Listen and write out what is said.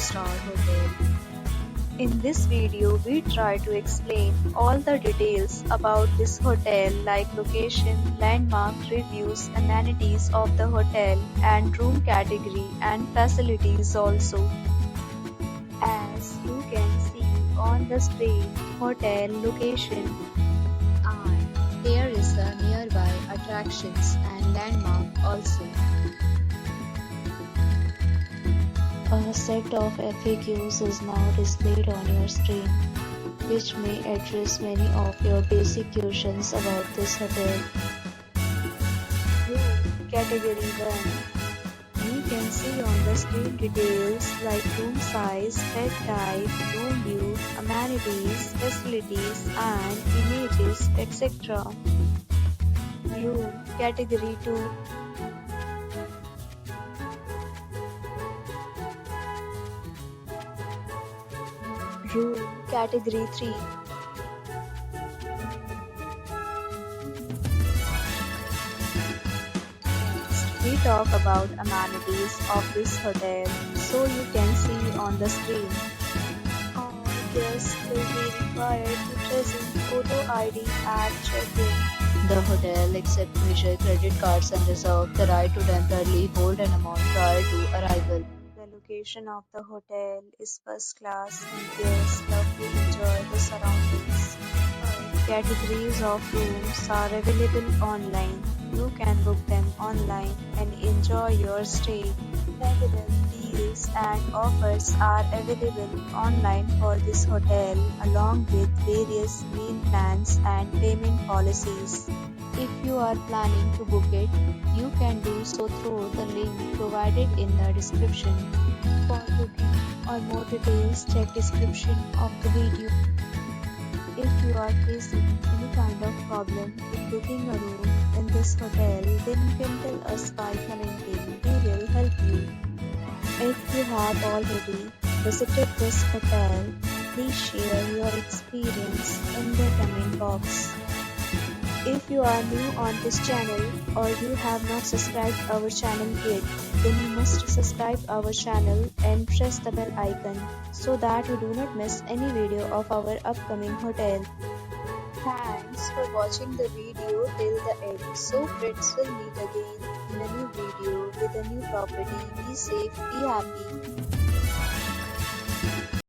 5-star hotel. In this video, we try to explain all the details about this hotel like location, landmark, reviews, amenities of the hotel, and room category and facilities also. As you can see on the screen, hotel location. And there is a nearby attractions and landmark also. A set of FAQs is now displayed on your screen, which may address many of your basic questions about this hotel. Room Category 1. You can see on the screen details like room size, bed type, room view, amenities, facilities, and images, etc. Room Category 2. Room Category 3. Next, we talk about amenities of this hotel, so you can see on the screen. All guests will be required to present photo ID at check-in. The hotel accepts major credit cards and reserves the right to temporarily hold an amount prior to arrival. The location of the hotel is first class and guests love to enjoy the surroundings. Categories of rooms are available online. You can book them online and enjoy your stay. Several deals and offers are available online for this hotel along with various main plans and payment policies. If you are planning to book it, you can do so through the link provided in the description. For booking or more details, check description of the video. If you are facing any kind of problem with booking a room in this hotel, then you can tell us by commenting. We will help you. If you have already visited this hotel, please share your experience in the comment box. If you are new on this channel or you have not subscribed our channel yet, then you must subscribe our channel and press the bell icon so that you do not miss any video of our upcoming hotel. Thanks for watching the video till the end. So friends, will meet again in a new video with a new property. Be safe, be happy.